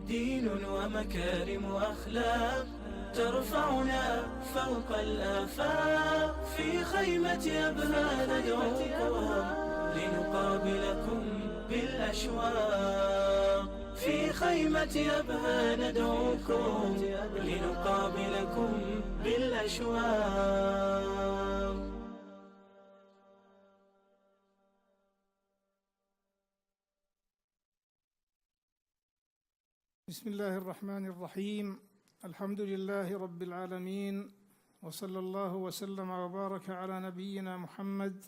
دين ومكارم وأخلاق ترفعنا فوق الآفاق. في خيمة أبها ندعوكم لنقابلكم بالأشواق. في خيمة أبها ندعوكم لنقابلكم بالأشواق. بسم الله الرحمن الرحيم. الحمد لله رب العالمين، وصلى الله وسلم وبارك على نبينا محمد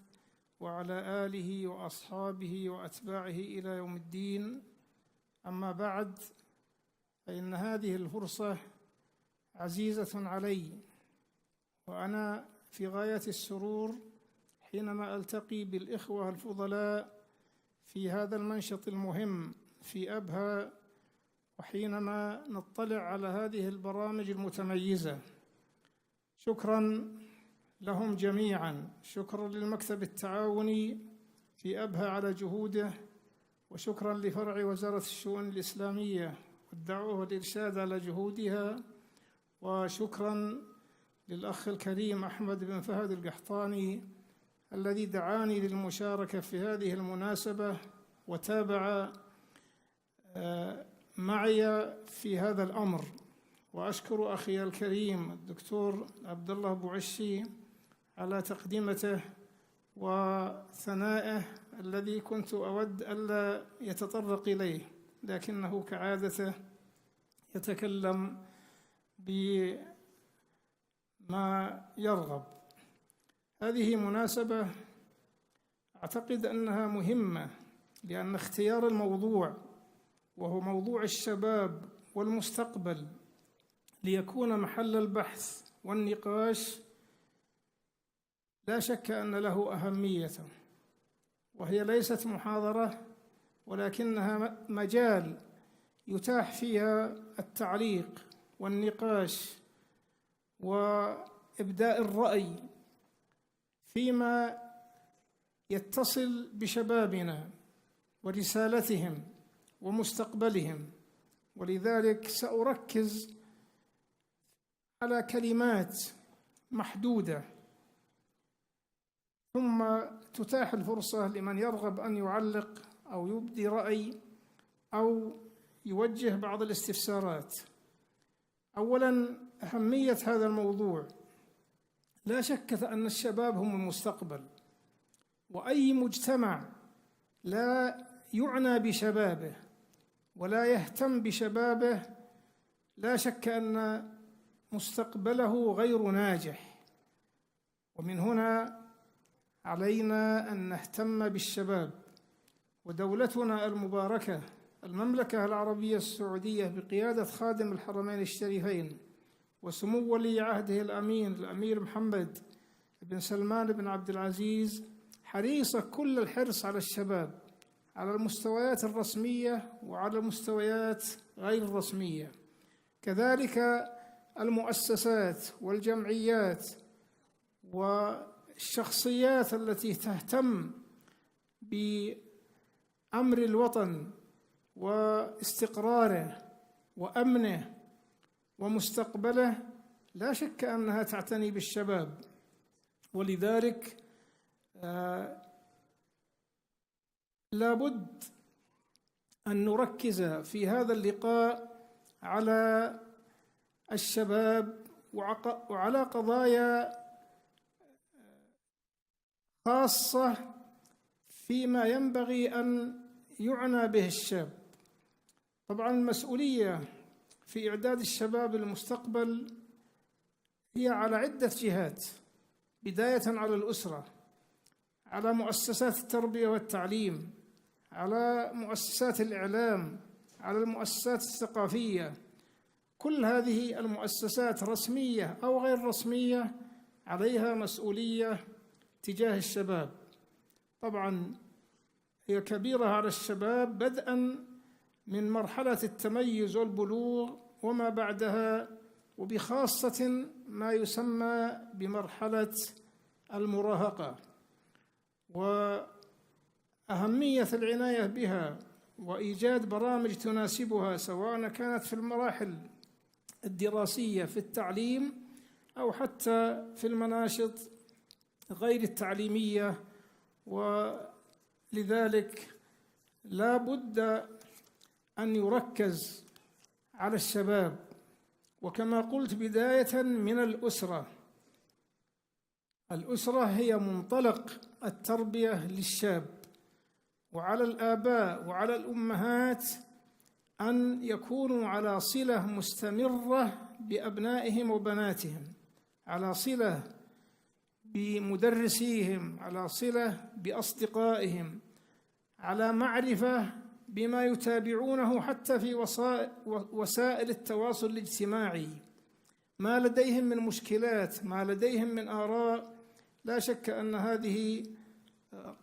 وعلى آله وأصحابه وأتباعه إلى يوم الدين. أما بعد، فإن هذه الفرصة عزيزة علي، وأنا في غاية السرور حينما ألتقي بالإخوة الفضلاء في هذا المنشط المهم في أبها، وحينما نطلع على هذه البرامج المتميزة. شكرا لهم جميعا، شكرا للمكتب التعاوني في أبها على جهوده، وشكرا لفرع وزارة الشؤون الإسلامية والدعوة والإرشاد على جهودها، وشكرا للأخ الكريم أحمد بن فهد القحطاني الذي دعاني للمشاركة في هذه المناسبة وتابع معي في هذا الأمر. وأشكر أخي الكريم الدكتور عبد الله بوعشي على تقدمته وثنائه الذي كنت أود ألا يتطرق إليه، لكنه كعادته يتكلم بما يرغب. هذه مناسبة أعتقد أنها مهمة، لأن اختيار الموضوع وهو موضوع الشباب والمستقبل ليكون محل البحث والنقاش لا شك أن له أهمية، وهي ليست محاضرة ولكنها مجال يتاح فيها التعليق والنقاش وإبداء الرأي فيما يتصل بشبابنا ورسالتهم ومستقبلهم. ولذلك سأركز على كلمات محدودة، ثم تتاح الفرصة لمن يرغب أن يعلق أو يبدي رأي أو يوجه بعض الاستفسارات. أولاً، أهمية هذا الموضوع. لا شك أن الشباب هم المستقبل، وأي مجتمع لا يعنى بشبابه ولا يهتم بشبابه لا شك أن مستقبله غير ناجح. ومن هنا علينا أن نهتم بالشباب. ودولتنا المباركة المملكة العربية السعودية بقيادة خادم الحرمين الشريفين وسمو ولي عهده الأمين الأمير محمد بن سلمان بن عبد العزيز حريصة كل الحرص على الشباب، على المستويات الرسمية وعلى المستويات غير الرسمية. كذلك المؤسسات والجمعيات والشخصيات التي تهتم بأمر الوطن واستقراره وأمنه ومستقبله لا شك أنها تعتني بالشباب. ولذلك لابد أن نركز في هذا اللقاء على الشباب وعلى قضايا خاصة فيما ينبغي أن يعنى به الشاب. طبعا المسؤولية في إعداد الشباب للمستقبل هي على عدة جهات، بداية على الأسرة، على مؤسسات التربية والتعليم، على مؤسسات الإعلام، على المؤسسات الثقافية. كل هذه المؤسسات رسمية أو غير رسمية عليها مسؤولية تجاه الشباب. طبعا هي كبيرة على الشباب بدءا من مرحلة التميز والبلوغ وما بعدها، وبخاصة ما يسمى بمرحلة المراهقة، وأهمية العناية بها وإيجاد برامج تناسبها، سواء كانت في المراحل الدراسية في التعليم أو حتى في المناشط غير التعليمية. ولذلك لا بد أن يركز على الشباب، وكما قلت بداية من الأسرة. الأسرة هي منطلق التربية للشاب، وعلى الآباء وعلى الأمهات أن يكونوا على صلة مستمرة بأبنائهم وبناتهم، على صلة بمدرسيهم، على صلة بأصدقائهم، على معرفة بما يتابعونه حتى في وسائل التواصل الاجتماعي، ما لديهم من مشكلات، ما لديهم من آراء. لا شك أن هذه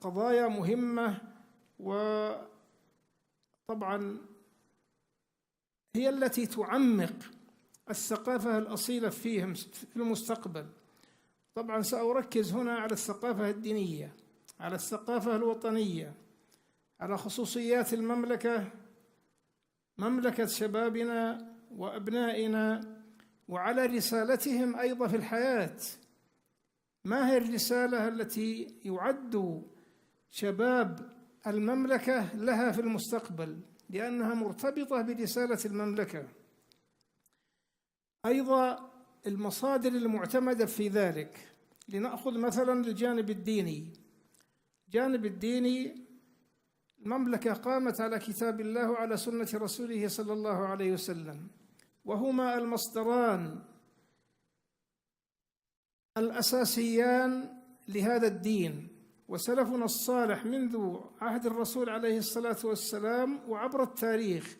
قضايا مهمة، وطبعا هي التي تعمق الثقافة الأصيلة فيهم في المستقبل. طبعا سأركز هنا على الثقافة الدينية، على الثقافة الوطنية، على خصوصيات المملكة، مملكة شبابنا وأبنائنا، وعلى رسالتهم أيضا في الحياة. ما هي الرسالة التي يعد شباب المملكة لها في المستقبل، لأنها مرتبطة برسالة المملكة. أيضا المصادر المعتمدة في ذلك، لنأخذ مثلا الجانب الديني. الجانب الديني، المملكة قامت على كتاب الله وعلى سنة رسوله صلى الله عليه وسلم، وهما المصدران الأساسيان لهذا الدين. وسلفنا الصالح منذ عهد الرسول عليه الصلاة والسلام وعبر التاريخ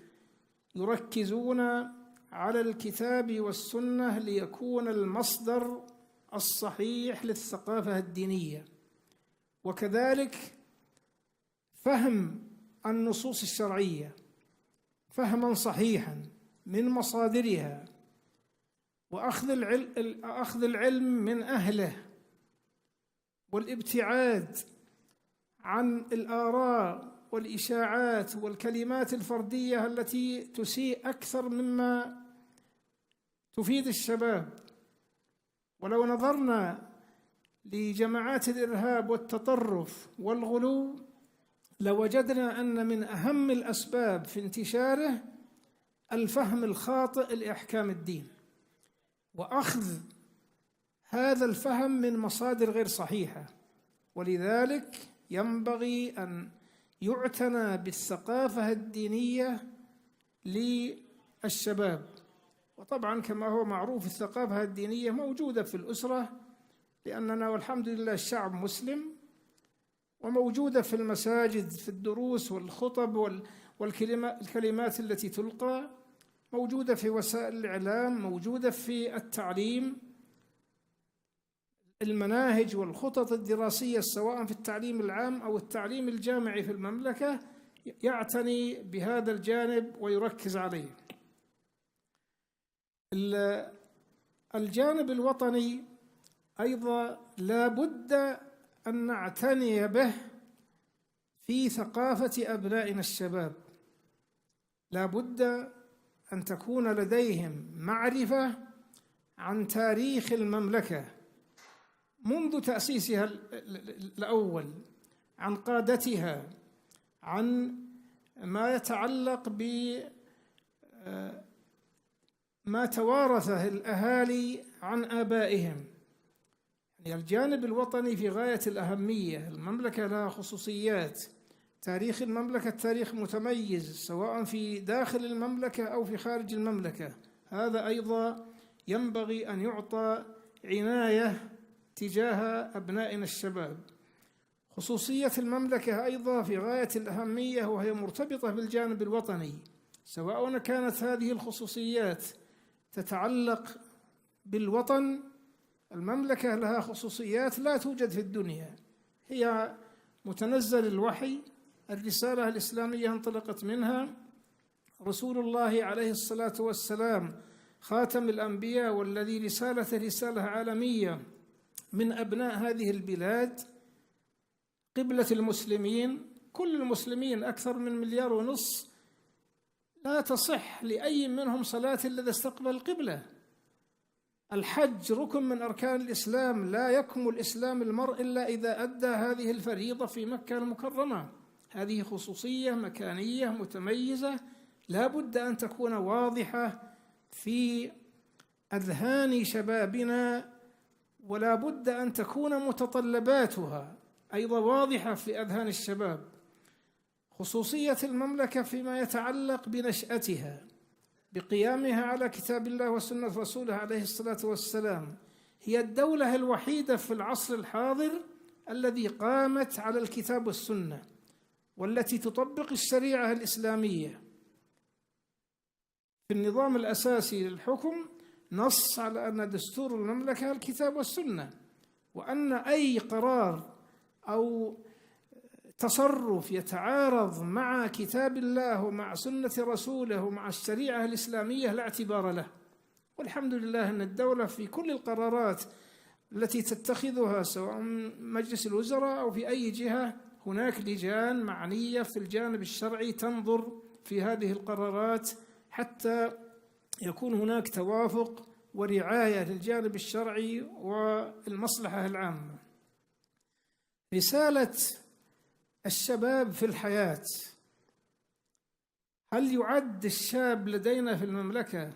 يركزون على الكتاب والسنة ليكون المصدر الصحيح للثقافة الدينية، وكذلك فهم النصوص الشرعية فهما صحيحا من مصادرها، وأخذ العلم من أهله، والابتعاد عن الآراء والإشاعات والكلمات الفردية التي تسيء أكثر مما تفيد الشباب. ولو نظرنا لجماعات الإرهاب والتطرف والغلو لوجدنا أن من أهم الأسباب في انتشاره الفهم الخاطئ لأحكام الدين، وأخذ هذا الفهم من مصادر غير صحيحة. ولذلك ينبغي أن يعتنى بالثقافة الدينية للشباب. وطبعا كما هو معروف الثقافة الدينية موجودة في الأسرة، لأننا والحمد لله الشعب مسلم، وموجودة في المساجد في الدروس والخطب والكلمات التي تلقى، موجودة في وسائل الإعلام، موجودة في التعليم، المناهج والخطط الدراسية سواء في التعليم العام أو التعليم الجامعي في المملكة يعتني بهذا الجانب ويركز عليه. الجانب الوطني أيضا لا بد أن نعتني به في ثقافة أبنائنا الشباب. لا بد أن تكون لديهم معرفة عن تاريخ المملكة منذ تأسيسها الأول، عن قادتها، عن ما يتعلق بما توارثه الأهالي عن آبائهم. يعني الجانب الوطني في غاية الأهمية. المملكة لها خصوصيات، تاريخ المملكة تاريخ متميز سواء في داخل المملكة أو في خارج المملكة، هذا أيضا ينبغي أن يعطى عناية تجاه أبنائنا الشباب. خصوصية المملكة أيضا في غاية الأهمية، وهي مرتبطة بالجانب الوطني، سواء كانت هذه الخصوصيات تتعلق بالوطن. المملكة لها خصوصيات لا توجد في الدنيا، هي متنزل الوحي، الرسالة الإسلامية انطلقت منها، رسول الله عليه الصلاة والسلام خاتم الأنبياء والذي رسالة عالمية من أبناء هذه البلاد، قبلة المسلمين، كل المسلمين أكثر من 1.5 مليار لا تصح لأي منهم صلاة إلا إذا استقبل القبلة. الحج ركن من أركان الإسلام، لا يكمل إسلام المرء إلا إذا أدى هذه الفريضة في مكة المكرمة. هذه خصوصية مكانية متميزة لا بد أن تكون واضحة في أذهان شبابنا، ولا بد أن تكون متطلباتها أيضا واضحة في أذهان الشباب. خصوصية المملكة فيما يتعلق بنشأتها، بقيامها على كتاب الله وسنة رسوله عليه الصلاة والسلام. هي الدولة الوحيدة في العصر الحاضر الذي قامت على الكتاب والسنة، والتي تطبق الشريعة الإسلامية. في النظام الأساسي للحكم نص على أن دستور المملكة الكتاب والسنة، وأن أي قرار أو تصرف يتعارض مع كتاب الله ومع سنة رسوله ومع الشريعة الإسلامية لا اعتبار له. والحمد لله أن الدولة في كل القرارات التي تتخذها سواء مجلس الوزراء أو في أي جهة هناك لجان معنية في الجانب الشرعي تنظر في هذه القرارات حتى يكون هناك توافق ورعاية للجانب الشرعي والمصلحة العامة. رسالة الشباب في الحياة: هل يعد الشاب لدينا في المملكة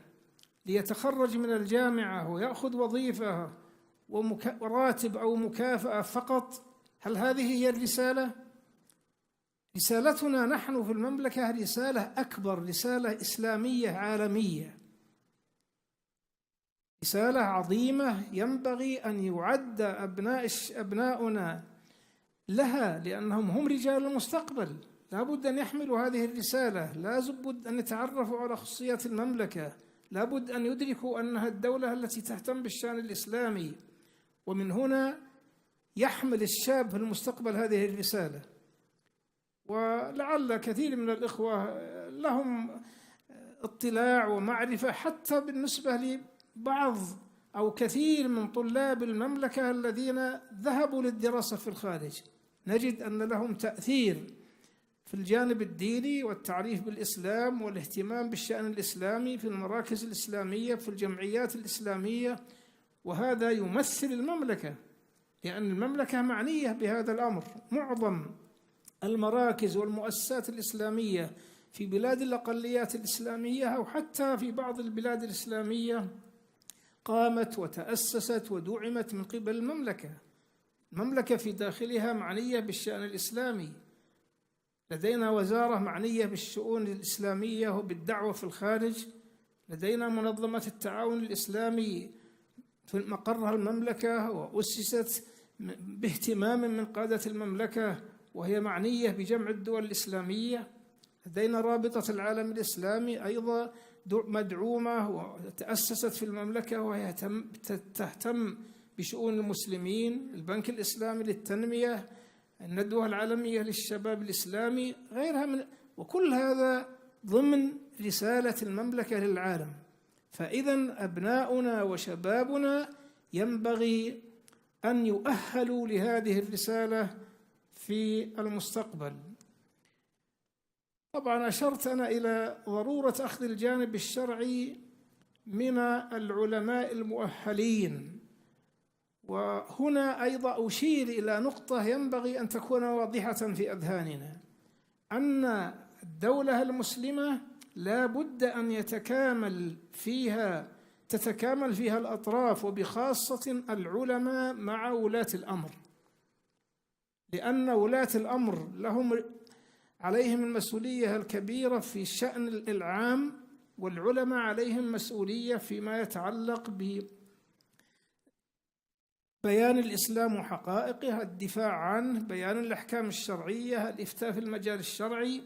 ليتخرج من الجامعة ويأخذ وظيفة وراتب أو مكافأة فقط؟ هل هذه هي الرسالة؟ رسالتنا نحن في المملكة رسالة أكبر، رسالة إسلامية عالمية، رسالة عظيمة ينبغي أن يعد أبناؤنا لها، لأنهم هم رجال المستقبل. لا بد أن يحملوا هذه الرسالة، لا بد أن يتعرفوا على خصوصيات المملكة، لا بد أن يدركوا أنها الدولة التي تهتم بالشأن الإسلامي. ومن هنا يحمل الشاب في المستقبل هذه الرسالة. ولعل كثير من الإخوة لهم اطلاع ومعرفة حتى بالنسبة لبعض أو كثير من طلاب المملكة الذين ذهبوا للدراسة في الخارج، نجد أن لهم تأثير في الجانب الديني والتعريف بالإسلام والاهتمام بالشأن الإسلامي في المراكز الإسلامية في الجمعيات الإسلامية، وهذا يمثل المملكة، لأن المملكة معنية بهذا الأمر. معظم المراكز والمؤسسات الإسلامية في بلاد الأقليات الإسلامية أو حتى في بعض البلاد الإسلامية قامت وتأسست ودعمت من قبل المملكة. المملكة في داخلها معنية بالشأن الإسلامي، لدينا وزارة معنية بالشؤون الإسلامية وبالدعوة في الخارج، لدينا منظمة التعاون الإسلامي في مقرها المملكة وأسست باهتمام من قادة المملكة وهي معنية بجمع الدول الإسلامية، لدينا رابطة العالم الإسلامي أيضا مدعومة وتأسست في المملكة وهي تهتم بشؤون المسلمين، البنك الإسلامي للتنمية، الندوة العالمية للشباب الإسلامي، غيرها من، وكل هذا ضمن رسالة المملكة للعالم. فإذا أبناؤنا وشبابنا ينبغي أن يؤهلوا لهذه الرسالة في المستقبل. طبعا أشرت أنا إلى ضرورة أخذ الجانب الشرعي من العلماء المؤهلين، وهنا أيضا أشير إلى نقطة ينبغي أن تكون واضحة في أذهاننا، أن الدولة المسلمة لا بد أن تتكامل فيها الأطراف، وبخاصة العلماء مع ولاة الأمر، لأن ولاة الأمر عليهم المسؤولية الكبيرة في الشأن العام، والعلماء عليهم مسؤولية فيما يتعلق ببيان الإسلام وحقائقه، الدفاع عنه، بيان الأحكام الشرعية، الإفتاء في المجال الشرعي.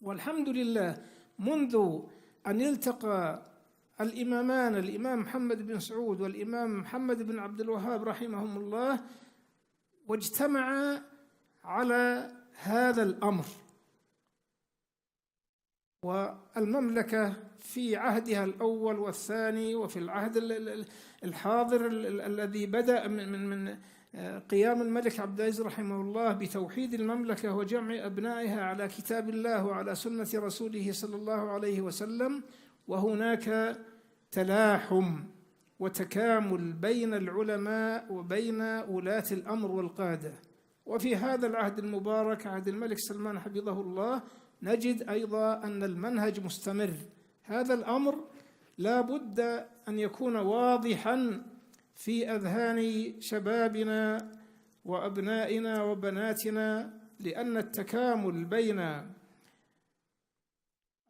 والحمد لله منذ أن التقى الإمامان الإمام محمد بن سعود والإمام محمد بن عبد الوهاب رحمهم الله واجتمعا على هذا الأمر، والمملكة في عهدها الأول والثاني وفي العهد الحاضر الذي بدأ من قيام الملك عبد العزيز رحمه الله بتوحيد المملكة وجمع أبنائها على كتاب الله وعلى سنة رسوله صلى الله عليه وسلم، وهناك تلاحم وتكامل بين العلماء وبين ولاة الأمر والقادة. وفي هذا العهد المبارك عهد الملك سلمان حفظه الله نجد أيضا أن المنهج مستمر. هذا الأمر لا بد أن يكون واضحا في أذهان شبابنا وأبنائنا وبناتنا، لأن التكامل بين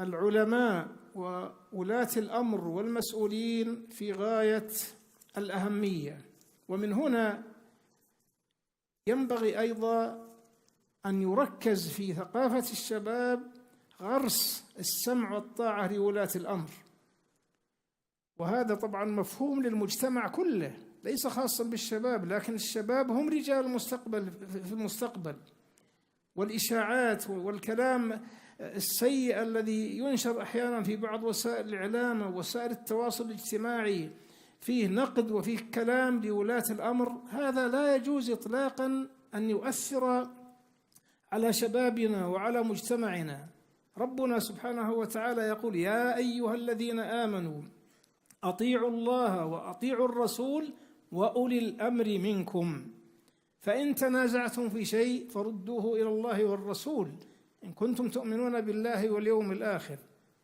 العلماء وولاة الأمر والمسؤولين في غاية الأهمية. ومن هنا ينبغي أيضا أن يركز في ثقافة الشباب غرس السمع والطاعة لولاة الأمر، وهذا طبعا مفهوم للمجتمع كله ليس خاصا بالشباب، لكن الشباب هم رجال المستقبل في المستقبل. والإشاعات والكلام السيء الذي ينشر أحيانا في بعض وسائل الإعلام ووسائل التواصل الاجتماعي فيه نقد وفيه كلام لولاة الأمر، هذا لا يجوز إطلاقا أن يؤثر على شبابنا وعلى مجتمعنا. ربنا سبحانه وتعالى يقول: يا أيها الذين آمنوا أطيعوا الله وأطيعوا الرسول وأولي الأمر منكم، فإن تنازعتم في شيء فردوه إلى الله والرسول إن كنتم تؤمنون بالله واليوم الآخر.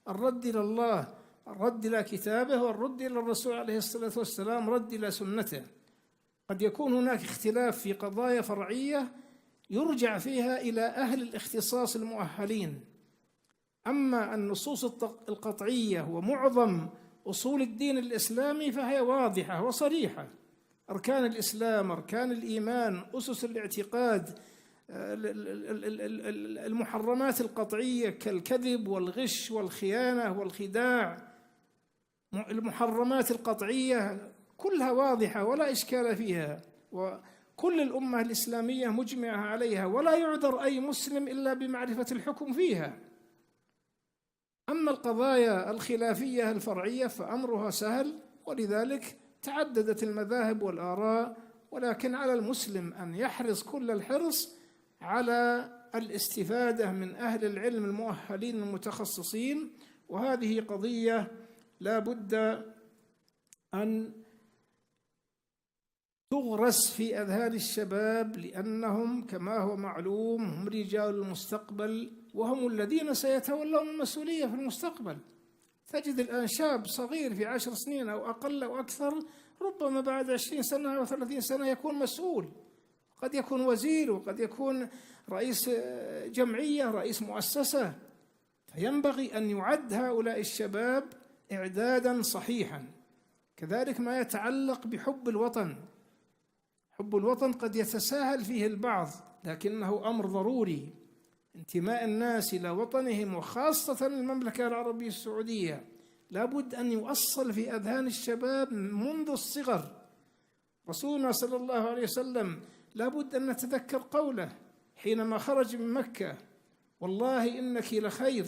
الرد إلى الله، الرد إلى كتابه، والرد إلى الرسول عليه الصلاة والسلام، رد إلى سنته. قد يكون هناك اختلاف في قضايا فرعية يرجع فيها إلى أهل الاختصاص المؤهلين، أما النصوص القطعية ومعظم أصول الدين الإسلامي فهي واضحة وصريحة: أركان الإسلام، أركان الإيمان، أسس الاعتقاد، المحرمات القطعية كالكذب والغش والخيانة والخداع، المحرمات القطعية كلها واضحة ولا إشكال فيها، وكل الأمة الإسلامية مجمعة عليها، ولا يعذر أي مسلم إلا بمعرفة الحكم فيها. أما القضايا الخلافية الفرعية فأمرها سهل، ولذلك تعددت المذاهب والآراء، ولكن على المسلم أن يحرص كل الحرص على الاستفادة من أهل العلم المؤهلين المتخصصين. وهذه قضية لا بد أن تغرس في أذهان الشباب، لأنهم كما هو معلوم هم رجال المستقبل، وهم الذين سيتولون المسؤولية في المستقبل. تجد الآن شاب صغير في 10 سنين أو أقل أو أكثر، ربما بعد 20 سنة أو 30 سنة يكون مسؤول، قد يكون وزير، وقد يكون رئيس جمعية، رئيس مؤسسة. فينبغي أن يعد هؤلاء الشباب إعدادا صحيحا. كذلك ما يتعلق بحب الوطن. حب الوطن قد يتساهل فيه البعض، لكنه أمر ضروري. انتماء الناس إلى وطنهم، وخاصة المملكة العربية السعودية، لابد أن يؤصل في أذهان الشباب منذ الصغر. رسولنا صلى الله عليه وسلم لابد أن نتذكر قوله حينما خرج من مكة: والله إنك لخير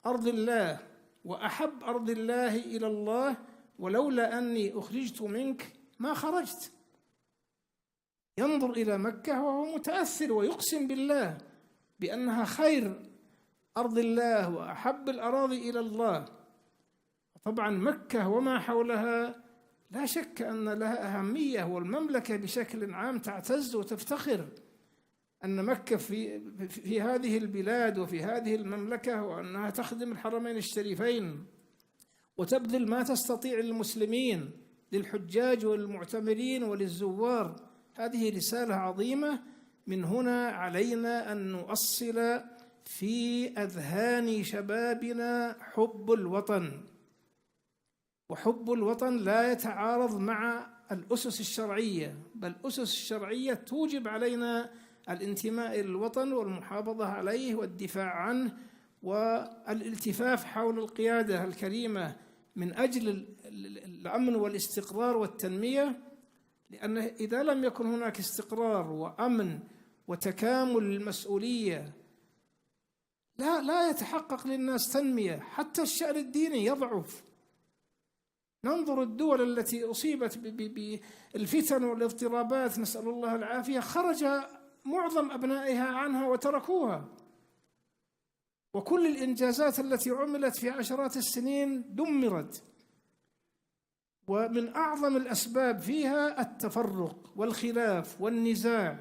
أرض الله وأحب أرض الله إلى الله، ولولا أني أخرجت منك ما خرجت. ينظر إلى مكة وهو متأثر ويقسم بالله بأنها خير أرض الله وأحب الأراضي إلى الله. طبعا مكة وما حولها لا شك أن لها أهمية، والمملكة بشكل عام تعتز وتفتخر أن مكة في هذه البلاد وفي هذه المملكة، وأنها تخدم الحرمين الشريفين وتبذل ما تستطيع للمسلمين، للحجاج والمعتمرين وللزوار. هذه رسالة عظيمة. من هنا علينا أن نؤصل في أذهان شبابنا حب الوطن. وحب الوطن لا يتعارض مع الأسس الشرعية، بل الأسس الشرعية توجب علينا الانتماء إلى الوطن والمحافظة عليه والدفاع عنه والالتفاف حول القيادة الكريمة من أجل الأمن والاستقرار والتنمية. لأن إذا لم يكن هناك استقرار وأمن وتكامل المسؤولية لا يتحقق للناس تنمية، حتى الشأن الديني يضعف. ننظر الدول التي أصيبت بالفتن والاضطرابات، نسأل الله العافية، خرج معظم أبنائها عنها وتركوها، وكل الإنجازات التي عملت في عشرات السنين دمرت. ومن أعظم الأسباب فيها التفرق والخلاف والنزاع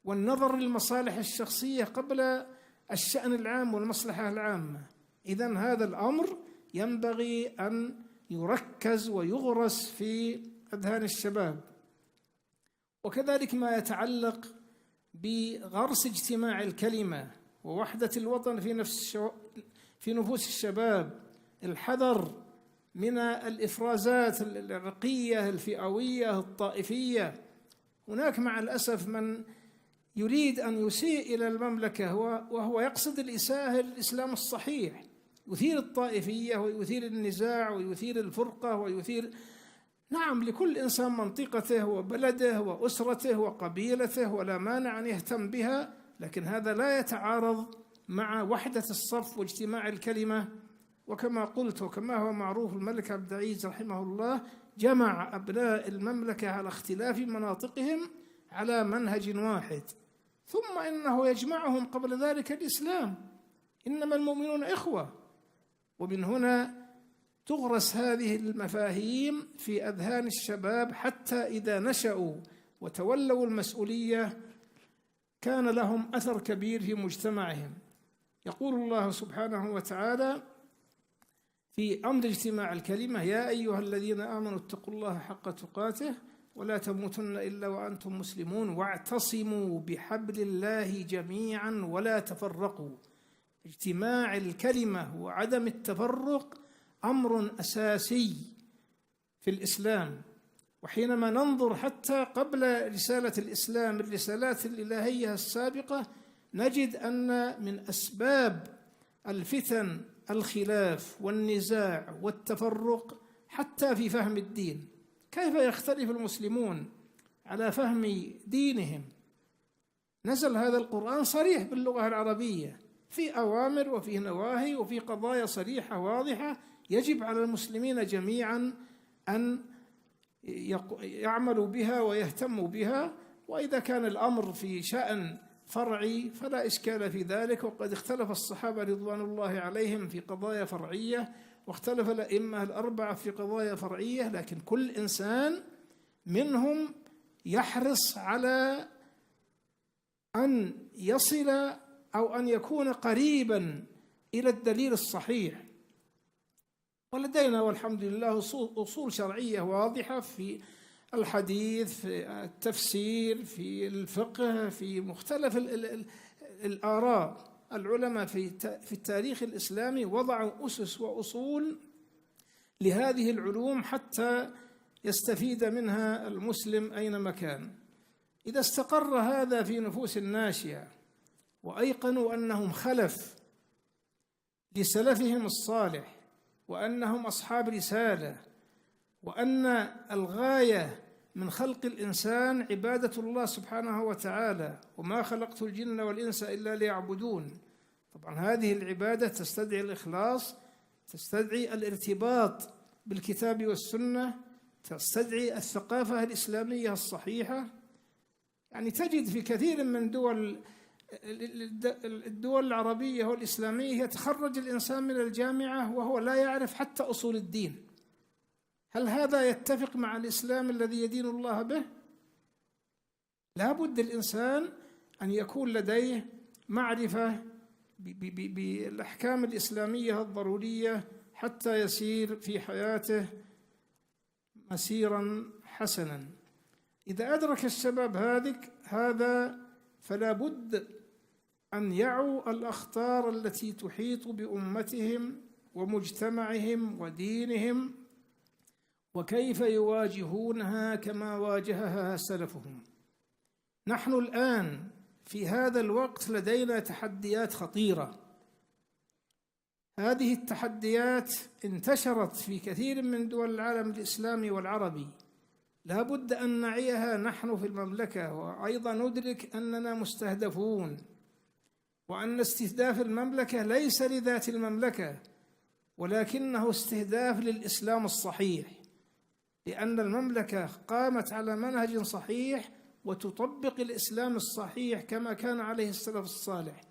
والنظر للمصالح الشخصية قبل الشأن العام والمصلحة العامة. إذن هذا الأمر ينبغي أن يركز ويغرس في أذهان الشباب. وكذلك ما يتعلق بغرس اجتماع الكلمة ووحدة الوطن في نفوس الشباب، الحذر من الإفرازات العرقية الفئوية الطائفية. هناك مع الأسف من يريد أن يسيء إلى المملكة وهو يقصد الإساءة للإسلام الصحيح، يثير الطائفية ويثير النزاع ويثير الفرقة ويثير، نعم، لكل إنسان منطقته وبلده وأسرته وقبيلته ولا مانع أن يهتم بها، لكن هذا لا يتعارض مع وحدة الصف واجتماع الكلمة. وكما قلت وكما هو معروف، الملك عبد العزيز رحمه الله جمع أبناء المملكة على اختلاف مناطقهم على منهج واحد، ثم إنه يجمعهم قبل ذلك الإسلام، إنما المؤمنون إخوة. ومن هنا تغرس هذه المفاهيم في أذهان الشباب، حتى إذا نشأوا وتولوا المسؤولية كان لهم أثر كبير في مجتمعهم. يقول الله سبحانه وتعالى في أمر اجتماع الكلمة: يا أيها الذين آمنوا اتقوا الله حق تقاته ولا تموتن إلا وأنتم مسلمون واعتصموا بحبل الله جميعا ولا تفرقوا. اجتماع الكلمة وعدم التفرق أمر أساسي في الإسلام. وحينما ننظر حتى قبل رسالة الإسلام الرسالات الإلهية السابقة، نجد أن من أسباب الفتن الخلاف والنزاع والتفرق حتى في فهم الدين. كيف يختلف المسلمون على فهم دينهم؟ نزل هذا القرآن صريح باللغة العربية، في أوامر وفي نواهي وفي قضايا صريحة واضحة يجب على المسلمين جميعا أن يعملوا بها ويهتموا بها. وإذا كان الأمر في شأن فرعي فلا إشكال في ذلك، وقد اختلف الصحابة رضوان الله عليهم في قضايا فرعية، واختلف الأئمة الأربعة في قضايا فرعية، لكن كل إنسان منهم يحرص على أن يصل أو أن يكون قريبا إلى الدليل الصحيح. ولدينا والحمد لله أصول شرعية واضحة في الحديث، في التفسير، في الفقه، في مختلف الآراء. العلماء في التاريخ الإسلامي وضعوا أسس وأصول لهذه العلوم حتى يستفيد منها المسلم أينما كان. إذا استقر هذا في نفوس الناشئة وأيقنوا أنهم خلف لسلفهم الصالح، وأنهم أصحاب رسالة، وأن الغاية من خلق الإنسان عبادة الله سبحانه وتعالى، وما خلقت الجن والإنس إلا ليعبدون. طبعا هذه العبادة تستدعي الإخلاص، تستدعي الارتباط بالكتاب والسنة، تستدعي الثقافة الإسلامية الصحيحة. يعني تجد في كثير من الدول العربية والإسلامية يتخرج الإنسان من الجامعة وهو لا يعرف حتى أصول الدين. هل هذا يتفق مع الإسلام الذي يدين الله به؟ لا بد الإنسان أن يكون لديه معرفة بالأحكام الإسلامية الضرورية حتى يسير في حياته مسيرا حسنا. إذا أدرك الشباب هذا فلا بد أن يعوا الأخطار التي تحيط بأمتهم ومجتمعهم ودينهم، وكيف يواجهونها كما واجهها سلفهم. نحن الآن في هذا الوقت لدينا تحديات خطيرة. هذه التحديات انتشرت في كثير من دول العالم الإسلامي والعربي، لا بد أن نعيها نحن في المملكة، وأيضا ندرك أننا مستهدفون، وأن استهداف المملكة ليس لذات المملكة ولكنه استهداف للإسلام الصحيح. لأن المملكة قامت على منهج صحيح وتطبق الإسلام الصحيح كما كان عليه السلف الصالح.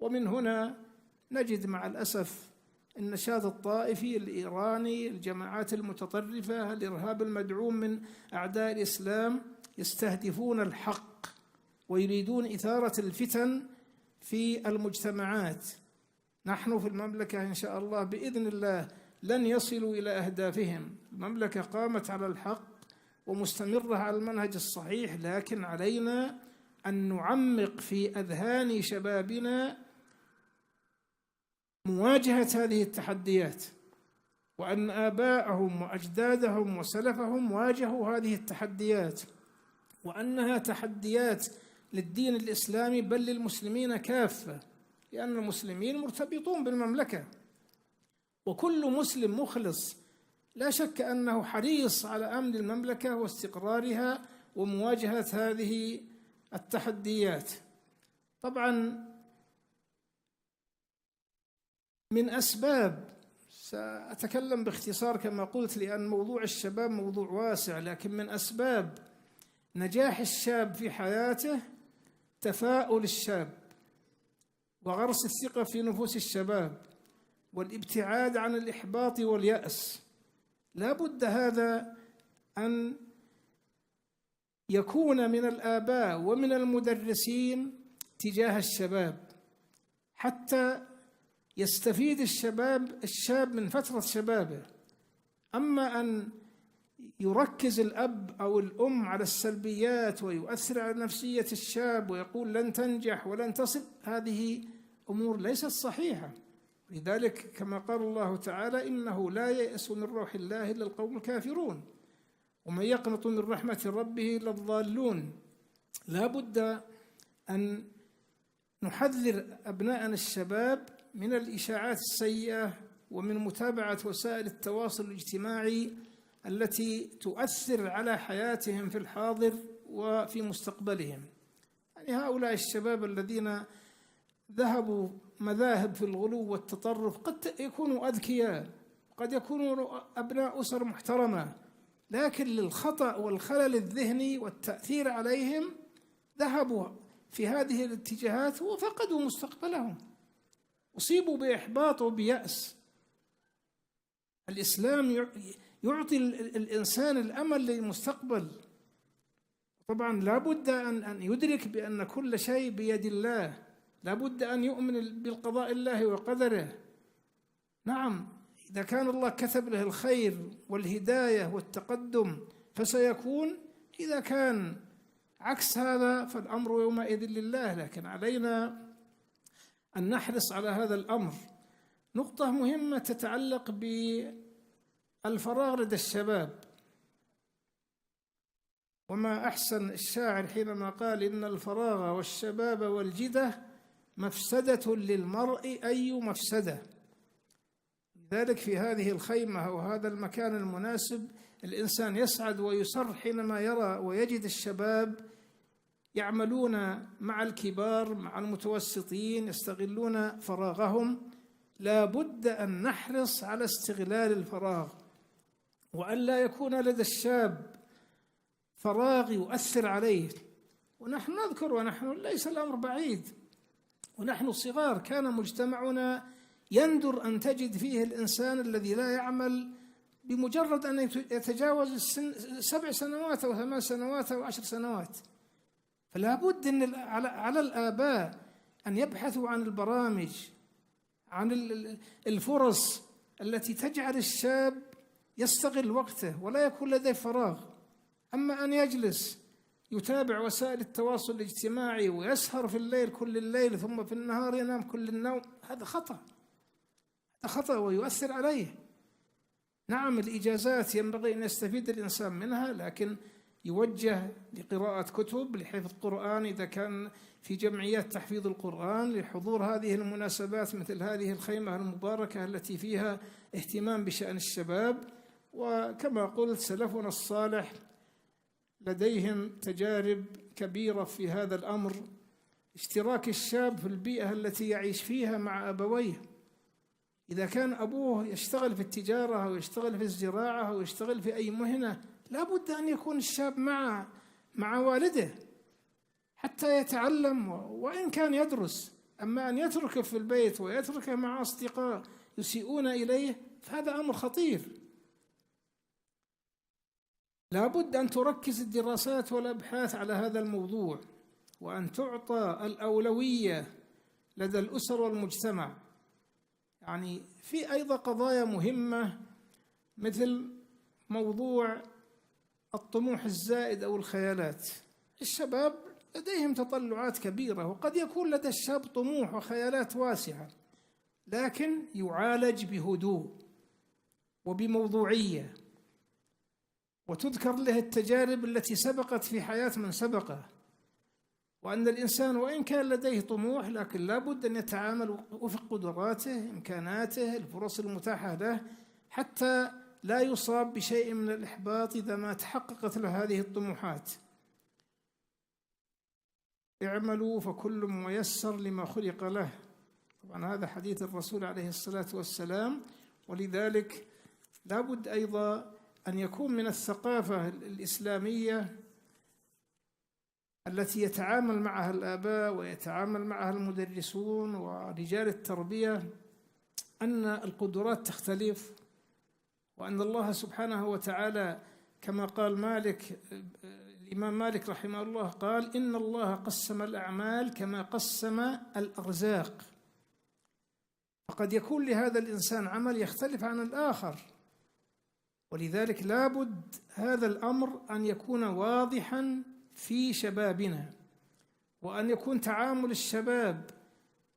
ومن هنا نجد مع الأسف النشاط الطائفي الإيراني، الجماعات المتطرفة، الإرهاب المدعوم من أعداء الإسلام يستهدفون الحق ويريدون إثارة الفتن في المجتمعات. نحن في المملكة إن شاء الله بإذن الله لن يصلوا إلى أهدافهم. المملكة قامت على الحق ومستمرة على المنهج الصحيح، لكن علينا أن نعمق في أذهان شبابنا مواجهة هذه التحديات، وأن آباءهم وأجدادهم وسلفهم واجهوا هذه التحديات، وأنها تحديات للدين الإسلامي بل للمسلمين كافة، لأن المسلمين مرتبطون بالمملكة، وكل مسلم مخلص لا شك أنه حريص على أمن المملكة واستقرارها ومواجهة هذه التحديات. طبعا من أسباب، سأتكلم باختصار كما قلت لأن موضوع الشباب موضوع واسع، لكن من أسباب نجاح الشاب في حياته تفاؤل الشاب وغرس الثقة في نفوس الشباب والابتعاد عن الإحباط واليأس. لا بد هذا أن يكون من الآباء ومن المدرسين تجاه الشباب حتى يستفيد الشاب من فترة شبابه. أما أن يركز الأب أو الأم على السلبيات ويؤثر على نفسية الشاب ويقول لن تنجح ولن تصل، هذه أمور ليست صحيحة. لذلك كما قال الله تعالى إنه لا ييأس من روح الله إلا القوم الكافرون ومن يقنط من رحمة ربه إلا الضالون. لا بد أن نحذر أبناءنا الشباب من الإشاعات السيئة ومن متابعة وسائل التواصل الاجتماعي التي تؤثر على حياتهم في الحاضر وفي مستقبلهم. يعني هؤلاء الشباب الذين ذهبوا مذاهب في الغلو والتطرف قد يكونوا أذكياء، قد يكونوا أبناء أسر محترمة، لكن للخطأ والخلل الذهني والتأثير عليهم ذهبوا في هذه الاتجاهات وفقدوا مستقبلهم، أصيبوا بإحباط وبيأس. الإسلام يعطي الإنسان الأمل للمستقبل. طبعا لا بد أن يدرك بأن كل شيء بيد الله، لا بد أن يؤمن بالقضاء الله وقدره. نعم، إذا كان الله كتب له الخير والهداية والتقدم فسيكون، إذا كان عكس هذا فالأمر يومئذ لله، لكن علينا أن نحرص على هذا الأمر. نقطة مهمة تتعلق بالفراغ لدى الشباب، وما أحسن الشاعر حينما قال إن الفراغ والشباب والجدة مفسدة للمرء أي مفسدة. لذلك في هذه الخيمة أو هذا المكان المناسب الإنسان يسعد ويسر حينما يرى ويجد الشباب يعملون مع الكبار مع المتوسطين يستغلون فراغهم. لا بد أن نحرص على استغلال الفراغ، وأن لا يكون لدى الشاب فراغ يؤثر عليه. ونحن نذكر ونحن ليس الأمر بعيد، ونحن صغار كان مجتمعنا يندر أن تجد فيه الإنسان الذي لا يعمل بمجرد أن يتجاوز 7 سنوات أو 8 سنوات أو 10 سنوات. فلا بد أن على الآباء أن يبحثوا عن البرامج، عن الفرص التي تجعل الشاب يستغل وقته ولا يكون لديه فراغ. أما أن يجلس يتابع وسائل التواصل الاجتماعي ويسهر في الليل كل الليل ثم في النهار ينام كل النوم، هذا خطأ، هذا خطأ ويؤثر عليه. نعم، الإجازات ينبغي أن يستفيد الإنسان منها، لكن يوجه لقراءة كتب، لحفظ القرآن إذا كان في جمعيات تحفيظ القرآن، لحضور هذه المناسبات مثل هذه الخيمة المباركة التي فيها اهتمام بشأن الشباب. وكما قلت سلفنا الصالح لديهم تجارب كبيرة في هذا الأمر، اشتراك الشاب في البيئة التي يعيش فيها مع أبويه، إذا كان أبوه يشتغل في التجارة أو يشتغل في الزراعة أو يشتغل في أي مهنة، لا بد أن يكون الشاب مع والده حتى يتعلم وإن كان يدرس. أما أن يتركه في البيت ويتركه مع أصدقاء يسيئون إليه فهذا أمر خطير. لا بد أن تركز الدراسات والأبحاث على هذا الموضوع، وأن تعطى الأولوية لدى الأسر والمجتمع. يعني في أيضا قضايا مهمة مثل موضوع الطموح الزائد أو الخيالات. الشباب لديهم تطلعات كبيرة، وقد يكون لدى الشاب طموح وخيالات واسعة، لكن يعالج بهدوء وبموضوعية، وتذكر له التجارب التي سبقت في حياة من سبقه، وأن الإنسان وإن كان لديه طموح لكن لا بد أن يتعامل وفق قدراته، إمكاناته، الفرص المتاحة له، حتى لا يصاب بشيء من الإحباط إذا ما تحققت له هذه الطموحات. اعملوا فكل ميسر لما خلق له. طبعا هذا حديث الرسول عليه الصلاة والسلام، ولذلك لا بد أيضا أن يكون من الثقافة الإسلامية التي يتعامل معها الآباء ويتعامل معها المدرسون ورجال التربية أن القدرات تختلف، وأن الله سبحانه وتعالى كما قال الإمام مالك رحمه الله قال: إن الله قسم الأعمال كما قسم الأرزاق. فقد يكون لهذا الإنسان عمل يختلف عن الآخر، ولذلك لابد هذا الأمر أن يكون واضحا في شبابنا، وأن يكون تعامل الشباب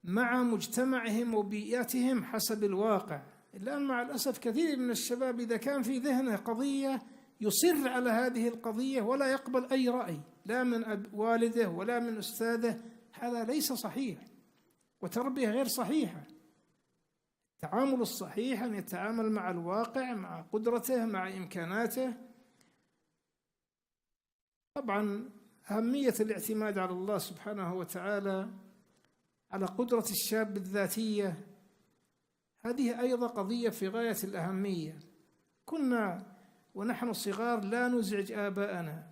مع مجتمعهم وبيئتهم حسب الواقع. الآن مع الأسف كثير من الشباب إذا كان في ذهنه قضية يصر على هذه القضية ولا يقبل أي رأي، لا من والده ولا من أستاذه. هذا ليس صحيح، وتربية غير صحيحة. التعامل الصحيح أن يتعامل مع الواقع، مع قدرته، مع إمكاناته. طبعا أهمية الاعتماد على الله سبحانه وتعالى، على قدرة الشاب الذاتية، هذه أيضا قضية في غاية الأهمية. كنا ونحن صغار لا نزعج آباءنا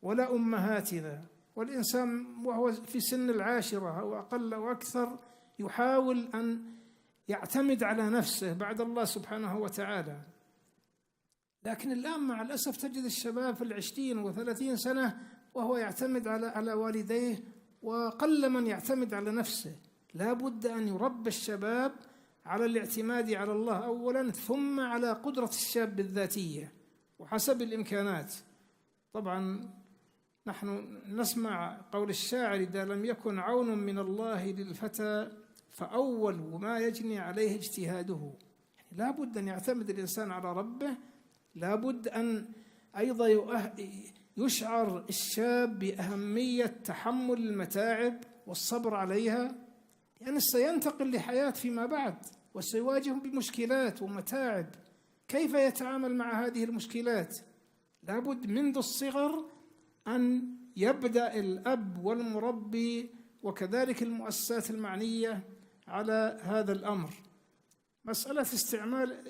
ولا أمهاتنا، والإنسان وهو في سن العاشرة أو أقل أو أكثر يحاول أن يعتمد على نفسه بعد الله سبحانه وتعالى. لكن الآن مع الأسف تجد الشباب في 20 و30 سنة وهو يعتمد على والديه، وقل من يعتمد على نفسه. لا بد أن يربى الشباب على الاعتماد على الله أولا، ثم على قدرة الشاب الذاتية وحسب الإمكانات. طبعا نحن نسمع قول الشاعر: إذا لم يكن عون من الله للفتى فأول ما يجني عليه اجتهاده. لا بد أن يعتمد الإنسان على ربه. لا بد أن أيضا يشعر الشاب بأهمية تحمل المتاعب والصبر عليها، يعني سينتقل لحياة فيما بعد وسيواجه بمشكلات ومتاعب. كيف يتعامل مع هذه المشكلات؟ لا بد منذ الصغر أن يبدأ الأب والمربي وكذلك المؤسسات المعنية على هذا الأمر. مسألة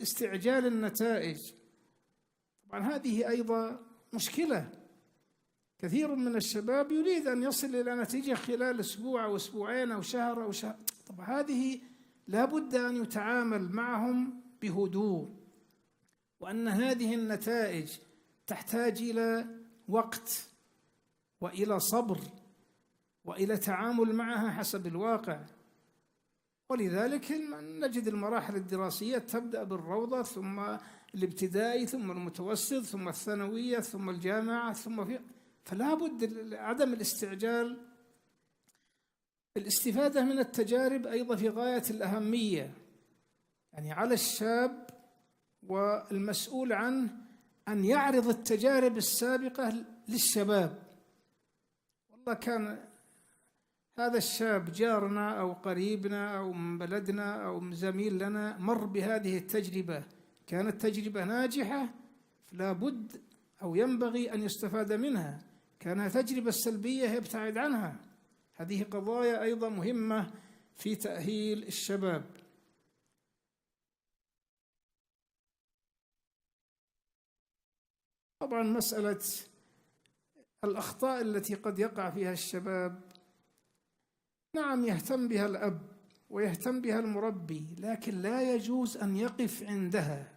استعجال النتائج، طبعا هذه أيضا مشكلة. كثير من الشباب يريد أن يصل إلى نتيجة خلال أسبوع أو أسبوعين أو شهر أو شهر. طبعا هذه لا بد أن يتعامل معهم بهدوء، وأن هذه النتائج تحتاج إلى وقت وإلى صبر وإلى تعامل معها حسب الواقع. ولذلك نجد المراحل الدراسية تبدأ بالروضة، ثم الابتدائي، ثم المتوسط، ثم الثانوية، ثم الجامعة، فلا بد عدم الاستعجال. الاستفادة من التجارب أيضا في غاية الأهمية، يعني على الشاب والمسؤول عنه أن يعرض التجارب السابقة للشباب. والله كان هذا الشاب جارنا أو قريبنا أو من بلدنا أو زميل لنا مر بهذه التجربة، كانت تجربة ناجحة، فلا بد أو ينبغي أن يستفاد منها. كانت تجربة سلبية يبتعد عنها. هذه قضايا أيضا مهمة في تأهيل الشباب. طبعا مسألة الأخطاء التي قد يقع فيها الشباب، نعم يهتم بها الأب ويهتم بها المربي، لكن لا يجوز أن يقف عندها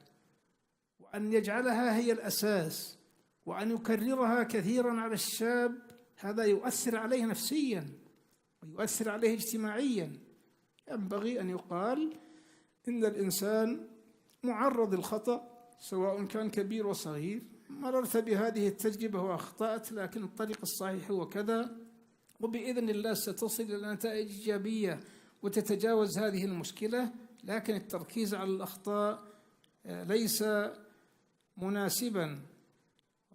وأن يجعلها هي الأساس وأن يكررها كثيرا على الشاب. هذا يؤثر عليه نفسيا ويؤثر عليه اجتماعيا. ينبغي أن يقال إن الإنسان معرض للخطأ سواء كان كبير وصغير، مررت بهذه التجربة وأخطأت، لكن الطريق الصحيح هو كذا، وبإذن الله ستصل إلى نتائج إيجابية وتتجاوز هذه المشكلة. لكن التركيز على الأخطاء ليس مناسبا.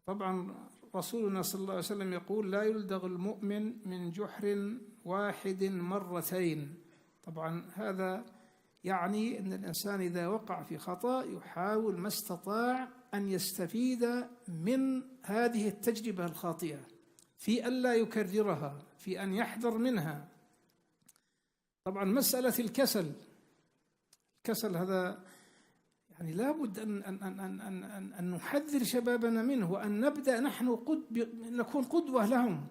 طبعا رسولنا صلى الله عليه وسلم يقول: لا يلدغ المؤمن من جحر واحد مرتين. طبعا هذا يعني أن الإنسان إذا وقع في خطأ يحاول ما استطاع أن يستفيد من هذه التجربة الخاطئة، في أن لا يكررها، في أن يحذر منها. طبعا مسألة الكسل هذا يعني لابد أن نحذر شبابنا منه، وأن نبدأ نحن نكون قدوة لهم.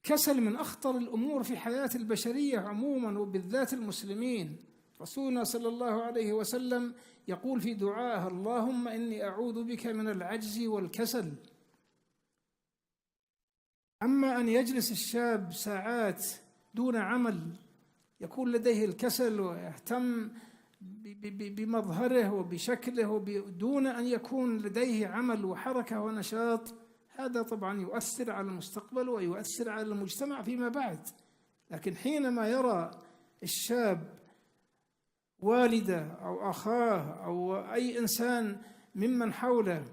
كسل من أخطر الأمور في حياة البشرية عموما وبالذات المسلمين. رسولنا صلى الله عليه وسلم يقول في دعائه: اللهم إني أعوذ بك من العجز والكسل. أما أن يجلس الشاب ساعات دون عمل، يكون لديه الكسل ويهتم بمظهره وبشكله دون أن يكون لديه عمل وحركة ونشاط، هذا طبعا يؤثر على المستقبل ويؤثر على المجتمع فيما بعد. لكن حينما يرى الشاب والده أو أخاه أو أي إنسان ممن حوله،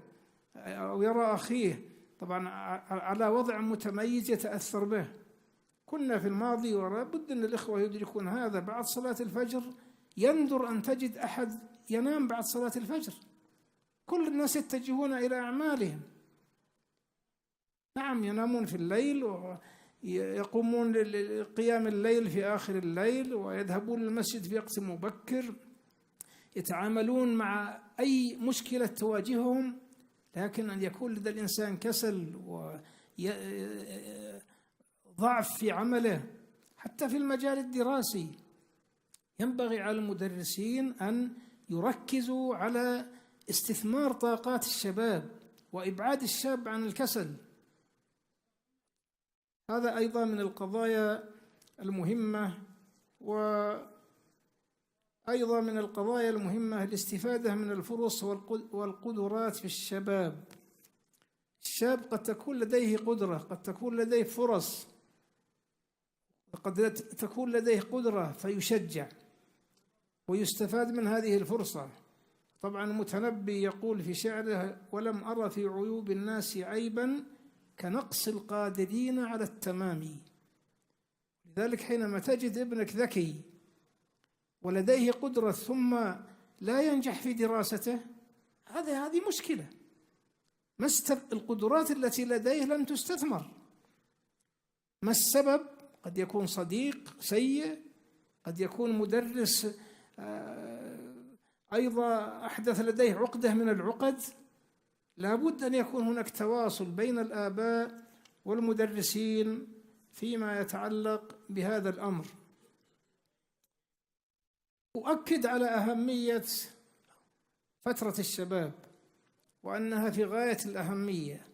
أو يرى أخيه طبعا على وضع متميز يتأثر به. كنا في الماضي ولا بد أن الإخوة يدركون هذا، بعد صلاة الفجر يندر أن تجد أحد ينام بعد صلاة الفجر، كل الناس يتجهون إلى أعمالهم. نعم ينامون في الليل ويقومون لقيام الليل في آخر الليل، ويذهبون للمسجد في وقت مبكر، يتعاملون مع أي مشكلة تواجههم. لكن أن يكون لدى الإنسان كسل وضعف في عمله حتى في المجال الدراسي، ينبغي على المدرسين أن يركزوا على استثمار طاقات الشباب وإبعاد الشاب عن الكسل. هذا أيضا من القضايا المهمة. وأيضا من القضايا المهمة الاستفادة من الفرص والقدرات في الشباب. الشاب قد تكون لديه قدرة، قد تكون لديه فرص، قد تكون لديه قدرة فيشجع ويستفاد من هذه الفرصة. طبعا المتنبي يقول في شعره: ولم أرى في عيوب الناس عيبا كنقص القادرين على التمام. لذلك حينما تجد ابنك ذكي ولديه قدرة ثم لا ينجح في دراسته، هذه مشكلة. القدرات التي لديه لم تستثمر. ما السبب؟ قد يكون صديق سيء، قد يكون مدرس أيضا أحدث لديه عقدة من العقد. لابد أن يكون هناك تواصل بين الآباء والمدرسين فيما يتعلق بهذا الأمر. أؤكد على أهمية فترة الشباب وأنها في غاية الأهمية.